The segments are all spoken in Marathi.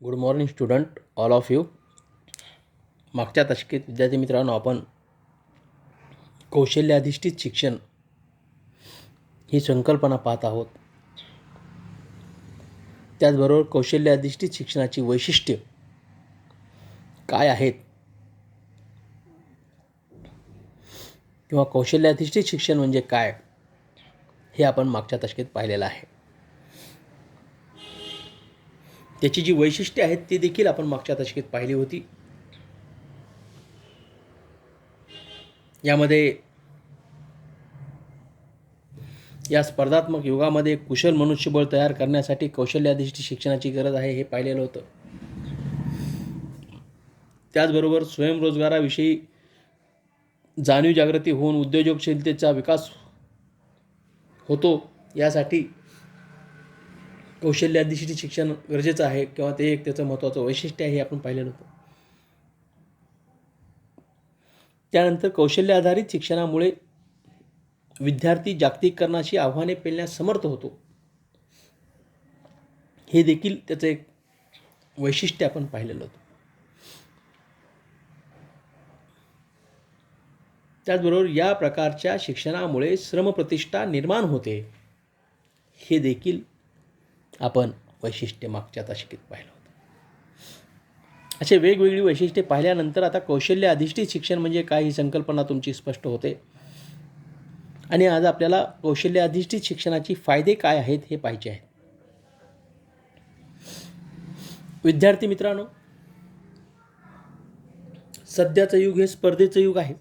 Good morning student all of you. मागच्या दशकेत विद्यार्थी मित्रांनो आपण कौशल्याधिष्ठित शिक्षण ही संकल्पना पाहत आहोत. त्याचबरोबर कौशल्याधिष्ठित शिक्षणाची वैशिष्ट्ये काय आहेत किंवा कौशल्याधिष्ठित शिक्षण म्हणजे काय हे आपण मागच्या दशकेत पाहिलेलं आहे. त्याची जी वैशिष्ट्ये आहेत ती देखील आपण मागच्या दशकेत पाहिली होती. यामध्ये या स्पर्धात्मक युगामध्ये कुशल मनुष्यबळ तयार करण्यासाठी कौशल्याधिष्ठित शिक्षणाची गरज आहे हे पाहिलेलं होतं. त्याचबरोबर स्वयंरोजगाराविषयी जाणीव जागृती होऊन उद्योजकशीलतेचा विकास होतो, यासाठी कौशल्याधिष्ठित शिक्षण गरजेचं आहे किंवा ते एक त्याचं महत्त्वाचं वैशिष्ट्य आहे हे आपण पाहिलेलं होतं. त्यानंतर कौशल्य आधारित शिक्षणामुळे विद्यार्थी जागतिकीकरणाची आव्हाने पेलण्यास समर्थ होतो, हे देखील त्याचं एक वैशिष्ट्य आपण पाहिलेलं होतं. त्याचबरोबर या प्रकारच्या शिक्षणामुळे श्रमप्रतिष्ठा निर्माण होते, हे देखील आपण वैशिष्ट्य मागच्या दशकेत पाहिलं होतं. असे वेगवेगळी वैशिष्ट्ये पाहिल्यानंतर आता कौशल्य अधिष्ठित शिक्षण म्हणजे काय ही संकल्पना तुमची स्पष्ट होते आणि आज आपल्याला कौशल्य अधिष्ठित शिक्षणाचे फायदे काय आहेत हे पाहायचे आहेत. विद्यार्थी मित्रांनो, सध्याचं युग हे स्पर्धेचं युग आहे.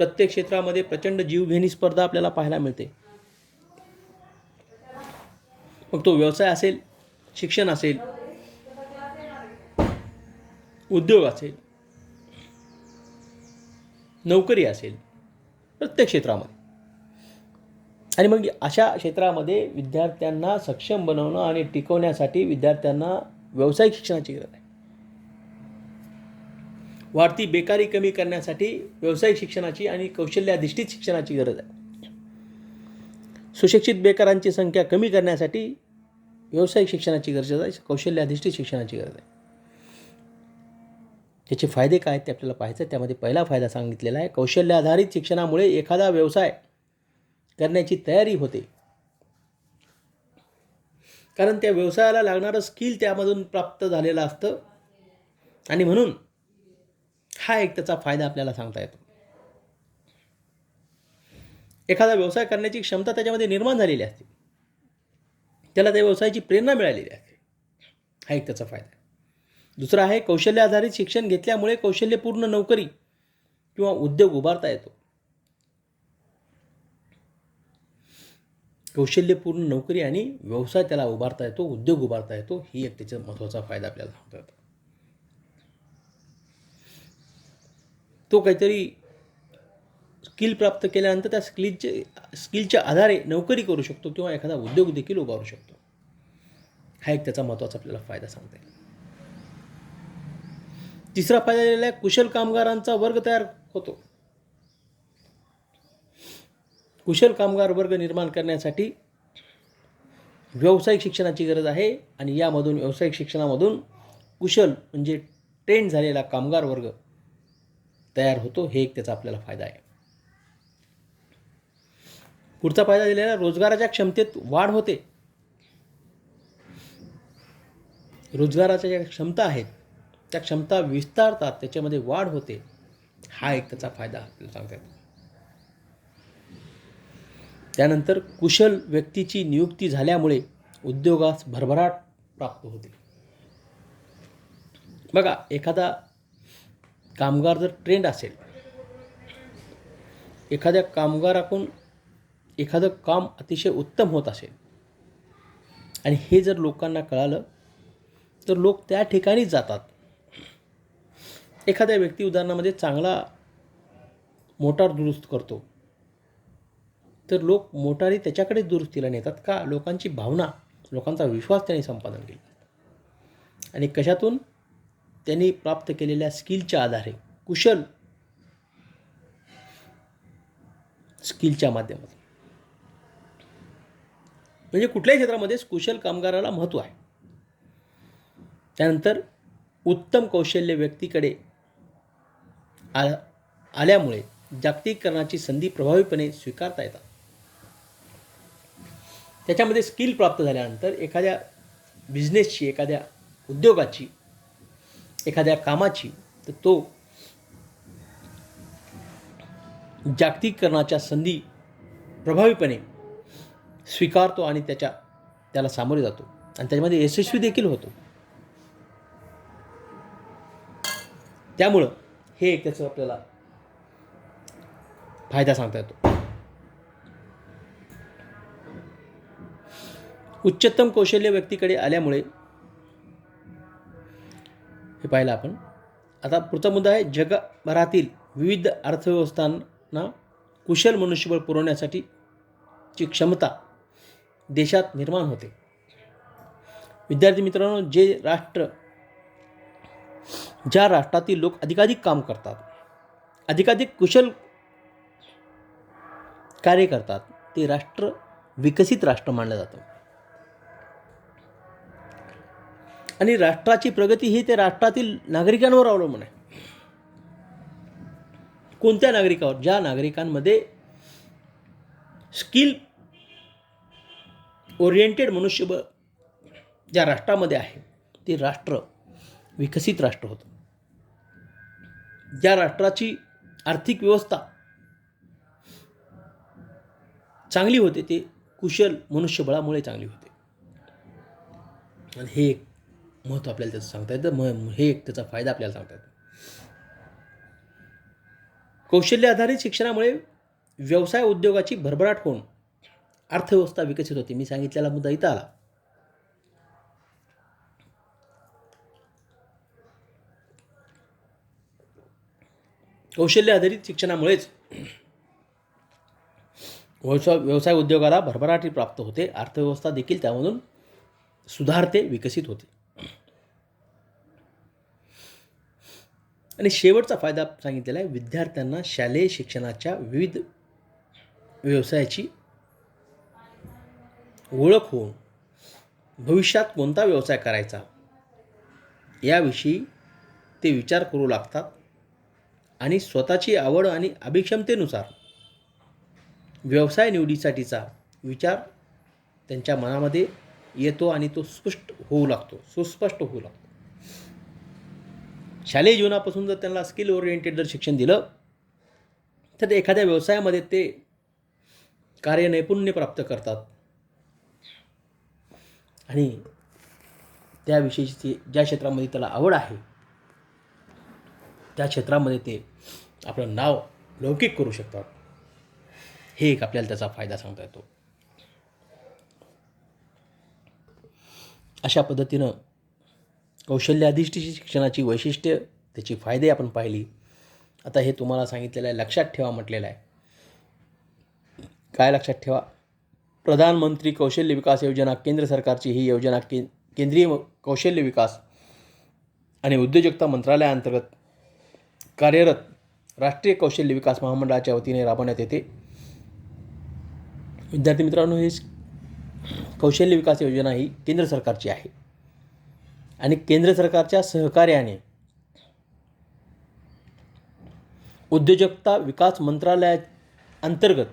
प्रत्येक क्षेत्रामध्ये प्रचंड जीवघेणी स्पर्धा आपल्याला पाहायला मिळते. मग तो व्यवसाय असेल, शिक्षण असेल, उद्योग असेल, नोकरी असेल, प्रत्येक क्षेत्रामध्ये. आणि मग अशा क्षेत्रामध्ये विद्यार्थ्यांना सक्षम बनवणं आणि टिकवण्यासाठी विद्यार्थ्यांना व्यावसायिक शिक्षणाची गरज आहे. वाढती बेकारी कमी करण्यासाठी व्यावसायिक शिक्षणाची आणि कौशल्याधिष्ठित शिक्षणाची गरज आहे. सुशिक्षित बेकारांची संख्या कमी करण्यासाठी व्यावसायिक शिक्षणाची गरज आहे, कौशल्याधिष्ठित शिक्षणाची गरज आहे. याचे फायदे काय आहेत ते आपल्याला पाहायचं. त्यामध्ये पहिला फायदा सांगितलेला आहे, कौशल्य आधारित शिक्षणामुळे एखादा व्यवसाय करण्याची तयारी होते, कारण त्या व्यवसायाला लागणारं स्किल त्यामधून प्राप्त झालेलं असतं आणि म्हणून हा एक त्याचा फायदा आपल्याला सांगता येतो. एखादा व्यवसाय करण्याची क्षमता त्याच्यामध्ये निर्माण झालेली असते, त्याला त्या व्यवसायाची प्रेरणा मिळालेली असते, हा एक त्याचा फायदा आहे. दुसरा आहे, कौशल्य आधारित शिक्षण घेतल्यामुळे कौशल्यपूर्ण नोकरी किंवा उद्योग उभारता येतो. कौशल्यपूर्ण नोकरी आणि व्यवसाय त्याला उभारता येतो, उद्योग उभारता येतो, ही एक त्याचा महत्त्वाचा फायदा आपल्याला सांगता येतो. तो काहीतरी स्किल प्राप्त केल्यानंतर त्या स्किलच्या आधारे नोकरी करू शकतो किंवा एखादा उद्योग देखील उभारू शकतो, हा एक त्याचा महत्त्वाचा आपल्याला फायदा सांगता येईल. तिसरा फायदा दिलेला आहे, कुशल कामगारांचा वर्ग तयार होतो. कुशल कामगार वर्ग निर्माण करण्यासाठी व्यावसायिक शिक्षणाची गरज आहे आणि यामधून व्यावसायिक शिक्षणामधून कुशल म्हणजे ट्रेंड झालेला कामगार वर्ग तयार होतो, हे एक त्याचा आपल्याला फायदा आहे. पुढचा फायदा दिलेला, रोजगाराच्या क्षमतेत वाढ होते. रोजगाराच्या ज्या क्षमता आहेत त्या क्षमता विस्तारतात, त्याच्यामध्ये वाढ होते, हा एक त्याचा फायदा आपल्याला सांगता येतो. त्यानंतर कुशल व्यक्तीची नियुक्ती झाल्यामुळे उद्योगास भरभराट प्राप्त होते. बघा, एखादा कामगार जर ट्रेंड असेल, एखाद्या कामगाराकडून एखादं काम अतिशय उत्तम होत असेल आणि हे जर लोकांना कळालं तर लोक त्या ठिकाणी जातात. एखाद्या व्यक्ती उदाहरणामध्ये चांगला मोटार दुरुस्त करतो, तर लोक मोटारी त्याच्याकडे दुरुस्तीला नेतात का? लोकांची भावना, लोकांचा विश्वास त्यांनी संपादन केला आणि कशातून? त्यांनी प्राप्त केलेल्या स्किलच्या आधारे, कुशल स्किलच्या माध्यमातून. म्हणजे कुठल्याही क्षेत्रामध्ये कुशल कामगाराला महत्त्व आहे. त्यानंतर उत्तम कौशल्य व्यक्तीकडे आल्यामुळे जागतिकीकरणाची संधी प्रभावीपणे स्वीकारता येतात. त्याच्यामध्ये स्किल प्राप्त झाल्यानंतर एखाद्या बिझनेसची, एखाद्या उद्योगाची, एखाद्या कामाची, तर तो जागतिकीकरणाच्या संधी प्रभावीपणे स्वीकारतो आणि त्याला सामोरे जातो आणि त्याच्यामध्ये यशस्वी देखील होतो. त्यामुळं हे एक त्याचं आपल्याला फायदा सांगता येतो. उच्चतम कौशल्य व्यक्तीकडे आल्यामुळे हे पाहिलं आपण. आता पुढचा मुद्दा आहे, जगभरातील विविध अर्थव्यवस्थांना कुशल मनुष्यबळ पुरवण्यासाठीची क्षमता देशात निर्माण होते. विद्यार्थी मित्रांनो, ज्या राष्ट्रातील लोक अधिकाधिक काम करतात, अधिकाधिक कुशल कार्य करतात, ते राष्ट्र विकसित राष्ट्र मानलं जातं. आणि राष्ट्राची प्रगती ही त्या राष्ट्रातील नागरिकांवर अवलंबून आहे. कोणत्या नागरिकावर? ज्या नागरिकांमध्ये स्किल ओरिएंटेड मनुष्यबळ ज्या राष्ट्रामध्ये आहे, ते राष्ट्र विकसित राष्ट्र होतं. ज्या राष्ट्राची आर्थिक व्यवस्था चांगली होते, ते कुशल मनुष्यबळामुळे चांगली होते. आणि हे एक महत्त्व आपल्याला त्याचं सांगता येतं. हे एक त्याचा फायदा आपल्याला सांगता येतो. कौशल्य आधारित शिक्षणामुळे व्यवसाय उद्योगाची भरभराट होऊन अर्थव्यवस्था विकसित होते. मी सांगितलेला मुद्दा इथं आला. कौशल्य आधारित शिक्षणामुळेच व्यवसाय उद्योगाला भरभराटी प्राप्त होते, अर्थव्यवस्था देखील त्यामधून सुधारते, विकसित होते. आणि शेवटचा फायदा सांगितलेला आहे, विद्यार्थ्यांना शालेय शिक्षणाच्या विविध व्यवसायाची ओळख होऊन भविष्यात कोणता व्यवसाय करायचा याविषयी ते विचार करू लागतात आणि स्वतःची आवड आणि अभिक्षमतेनुसार व्यवसाय निवडीसाठीचा विचार त्यांच्या मनामध्ये येतो आणि तो सुस्पष्ट होऊ लागतो. शालेय जीवनापासून जर त्यांना स्किल ओरिएंटेड जर शिक्षण दिलं, तर ते एखाद्या व्यवसायामध्ये ते कार्यनैपुण्य प्राप्त करतात आणि त्याविषयीची ज्या क्षेत्रामध्ये त्याला आवड आहे, त्या क्षेत्रामध्ये ते आपलं नाव लौकिक करू शकतात. हे एक आपल्याला त्याचा फायदा सांगता येतो. अशा पद्धतीनं कौशल्य अधिष्ठित शिक्षणाची वैशिष्ट्य, त्याची फायदे आपण पाहिली. आता हे तुम्हाला सांगितलेलं आहे, लक्षात ठेवा म्हटलेलं आहे. काय लक्षात ठेवा? प्रधानमंत्री कौशल्य विकास योजना, केंद्र सरकारची ही योजना केंद्रीय कौशल्य विकास आणि उद्योजकता मंत्रालयाअंतर्गत कार्यरत राष्ट्रीय कौशल्य विकास महामंडळाच्या वतीने राबवण्यात येते. विद्यार्थी मित्रांनो, ही कौशल्य विकास योजना ही केंद्र सरकारची आहे आणि केंद्र सरकारच्या सहकार्याने उद्योजकता विकास मंत्रालयाअंतर्गत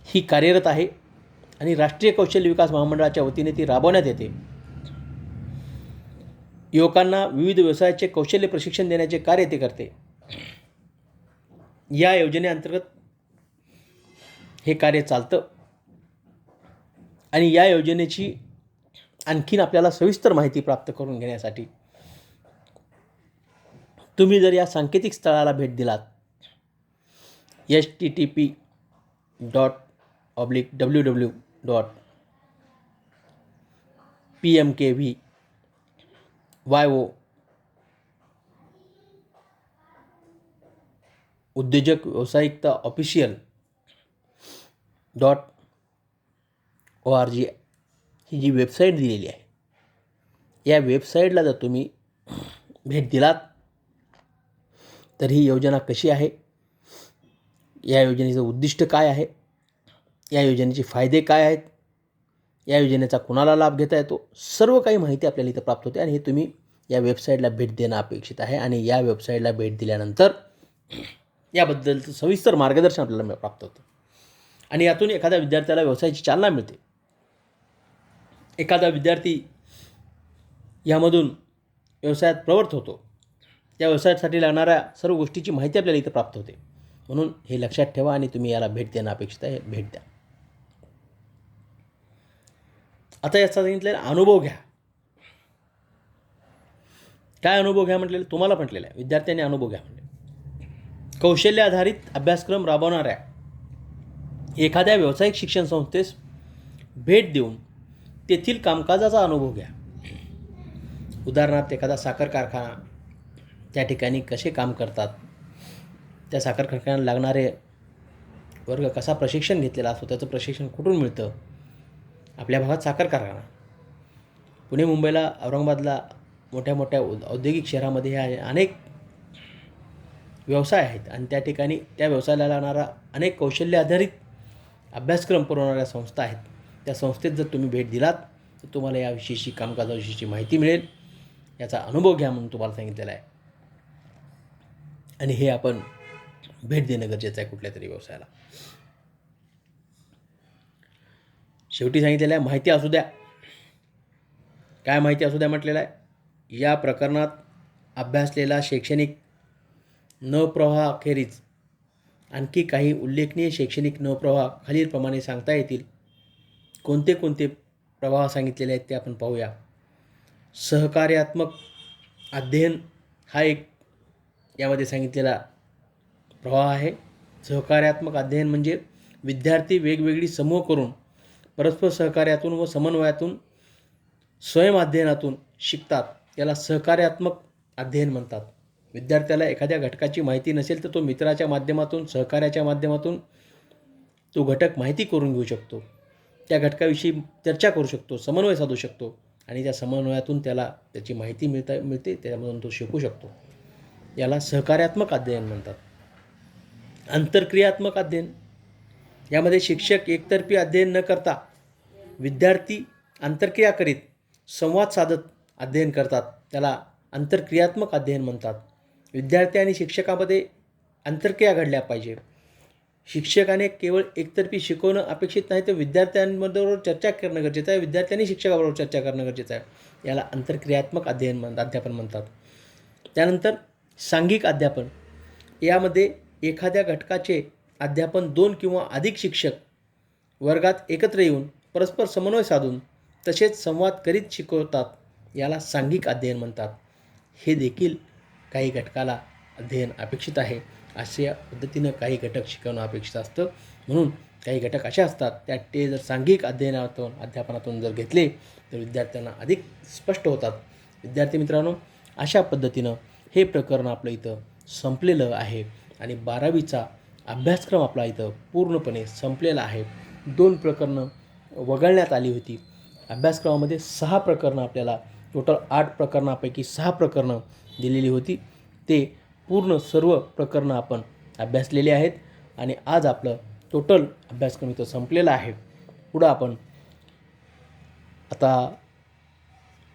ही कार्यरत आहे आणि राष्ट्रीय कौशल्य विकास महामंडळाच्या वतीने ती राबवण्यात येते. युवकांना विविध व्यवसायाचे कौशल्य प्रशिक्षण देण्याचे कार्य ते करते. या योजनेअंतर्गत हे कार्य चालतं आणि या योजनेची आणखीन आपल्याला सविस्तर माहिती प्राप्त करून घेण्यासाठी तुम्ही जर या सांकेतिक स्थळाला भेट दिलात, http://www.pmkvyo उद्योजक व्यावसायिकता official.org ही जी वेबसाईट दिलेली आहे, या वेबसाईटला जर तुम्ही भेट दिलात, तर ही योजना कशी आहे, या योजनेचं उद्दिष्ट काय आहे, या योजनेचे फायदे काय आहेत, या योजनेचा कुणाला लाभ घेता येतो, सर्व काही माहिती आपल्याला इथं प्राप्त होते. आणि हे तुम्ही या वेबसाईटला भेट देणं अपेक्षित आहे. आणि या वेबसाईटला भेट दिल्यानंतर याबद्दलचं सविस्तर मार्गदर्शन आपल्याला प्राप्त होतं. आणि यातून एखाद्या विद्यार्थ्याला व्यवसायाची चालना मिळते. एखादा विद्यार्थी यामधून व्यवसायात प्रवृत्त होतो. त्या व्यवसायासाठी लागणाऱ्या सर्व गोष्टीची माहिती आपल्याला इथं प्राप्त होते. म्हणून हे लक्षात ठेवा आणि तुम्ही याला भेट देणं अपेक्षित आहे. भेट द्या. आता याचा सांगितलेला अनुभव घ्या. काय अनुभव घ्या म्हटलेलं, तुम्हाला म्हटलेलं आहे, विद्यार्थ्यांनी अनुभव घ्या म्हटले. कौशल्य आधारित अभ्यासक्रम राबवणाऱ्या एखाद्या व्यावसायिक शिक्षण संस्थेस भेट देऊन तेथील कामकाजाचा अनुभव घ्या. उदाहरणार्थ एखादा साखर कारखाना, त्या ठिकाणी कसे काम करतात, त्या साखर कारखान्याला लागणारे वर्ग कसा प्रशिक्षण घेतलेला असतो, त्याचं प्रशिक्षण कुठून मिळतं. आपल्या भागात साखर कारखाना, पुणे मुंबईला औरंगाबादला मोठ्या मोठ्या औद्योगिक शहरामध्ये ह्या अनेक व्यवसाय आहेत. आणि त्या ठिकाणी त्या व्यवसायाला लागणारा अनेक कौशल्य आधारित अभ्यासक्रम पुरवणाऱ्या संस्था आहेत. त्या संस्थेत जर तुम्ही भेट दिलात तर तुम्हाला याविषयीची कामकाजाविषयीची माहिती मिळेल. याचा अनुभव घ्या म्हणून तुम्हाला सांगितलेलं आहे. आणि हे आपण भेट देणं गरजेचं आहे कुठल्या तरी व्यवसायाला. शेवटी सांगितलेलं आहे, माहिती असू द्या. काय माहिती असू द्या म्हटलेलं आहे, या प्रकरणात अभ्यासलेला शैक्षणिक नवप्रवाहाखेरीज आणखी काही उल्लेखनीय शैक्षणिक नवप्रवाह खालीलप्रमाणे सांगता येतील. कोणते कोणते प्रवाह सांगितलेले आहेत ते आपण पाहूया. सहकार्यात्मक अध्ययन हा एक यामध्ये सांगितलेला प्रवाह आहे. सहकार्यात्मक अध्ययन म्हणजे विद्यार्थी वेगवेगळी समूह करून परस्पर सहकार्यातून व समन्वयातून स्वयंअध्ययनातून शिकतात. याला सहकार्यात्मक अध्ययन म्हणतात. विद्यार्थ्याला एखाद्या घटकाची माहिती नसेल तर तो मित्राच्या माध्यमातून, सहकार्याच्या माध्यमातून तो घटक माहिती करून घेऊ शकतो. त्या घटकाविषयी चर्चा करू शकतो, समन्वय साधू शकतो आणि त्या समन्वयातून त्याला त्याची माहिती मिळते, त्यामधून तो शिकू शकतो. याला सहकार्यात्मक अध्ययन म्हणतात. आंतरक्रियात्मक अध्ययन, यामध्ये शिक्षक एकतर्फी अध्ययन न करता विद्यार्थी आंतरक्रिया करीत संवाद साधत अध्ययन करतात. त्याला आंतरक्रियात्मक अध्ययन म्हणतात. विद्यार्थी आणि शिक्षकामध्ये आंतरक्रिया घडल्या पाहिजे. शिक्षकाने केवळ एकतर्फी शिकवणं अपेक्षित नाही, तर विद्यार्थ्यांबरोबर चर्चा करणं गरजेचं आहे. विद्यार्थ्यांनी शिक्षकाबरोबर चर्चा करणं गरजेचं आहे. याला आंतरक्रियात्मक अध्यापन म्हणतात. त्यानंतर सांघिक अध्यापन, यामध्ये एखाद्या घटकाचे अध्यापन 2 किंवा अधिक शिक्षक वर्गात एकत्र येऊन परस्पर समन्वय साधून तसेच संवाद करीत शिकवतात. याला सांघिक अध्ययन म्हणतात. हे देखील काही घटकाला अध्ययन अपेक्षित आहे. अशा पद्धतीनं काही घटक शिकवणं अपेक्षित असतं. म्हणून काही घटक असे असतात त्या ते जर सांघिक अध्यापनातून जर घेतले तर विद्यार्थ्यांना अधिक स्पष्ट होतात. विद्यार्थी मित्रांनो, अशा पद्धतीनं हे प्रकरण आपलं इथं संपलेलं आहे आणि 12वीचा अभ्यासक्रम आपला इथं पूर्णपणे संपलेला आहे. 2 प्रकरणं वगळण्यात आली होती. अभ्यासक्रमामध्ये 6 प्रकरणं, आपल्याला टोटल 8 प्रकरणापैकी 6 प्रकरणं दिलेली होती. ते पूर्ण सर्व प्रकरणं आपण अभ्यासलेली आहेत आणि आज आपलं टोटल अभ्यासक्रम इथं संपलेला आहे. पुढं आपण आता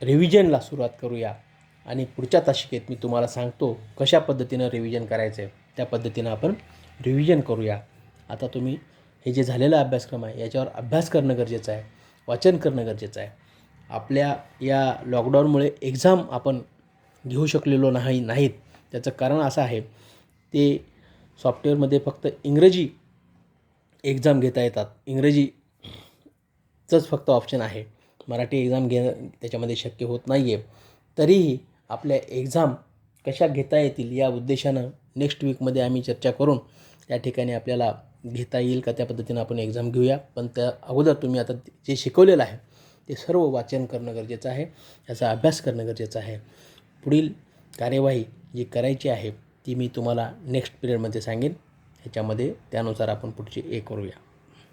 रिव्हिजनला सुरुवात करूया आणि पुढच्या तासिकेत मी तुम्हाला सांगतो कशा पद्धतीनं रिव्हिजन करायचं आहे. त्या पद्धतीनं आपण रिव्हिजन करूया. आता तुम्ही हे जे झालेला अभ्यासक्रम आहे याच्यावर अभ्यास करणं गरजेचं आहे, वाचन करणं गरजेचं आहे. आपल्या या लॉकडाऊनमुळे एक्झाम आपण घेऊ शकलेलो नाहीत. त्याचं कारण असं आहे, ते सॉफ्टवेअरमध्ये फक्त इंग्रजी एक्झाम घेता येतात. इंग्रजीचंच फक्त ऑप्शन आहे. मराठी एक्झाम घेणं त्याच्यामध्ये शक्य होत नाही आहे. तरीही आपल्या एक्झाम कशा घेता येतील या उद्देशानं नेक्स्ट वीकमध्ये आम्ही चर्चा करून त्या ठिकाणी आपल्याला घेता येईल का त्या पद्धतीनं आपण एक्झाम घेऊया. पण त्या अगोदर तुम्ही आता जे शिकवलेलं आहे ते सर्व वाचन करणं गरजेचं आहे, त्याचा अभ्यास करणं गरजेचं आहे. पुढील कार्यवाही जी करायची आहे ती मी तुम्हाला नेक्स्ट पिरियडमध्ये सांगेन. ह्याच्यामध्ये त्यानुसार आपण पुढची करूया.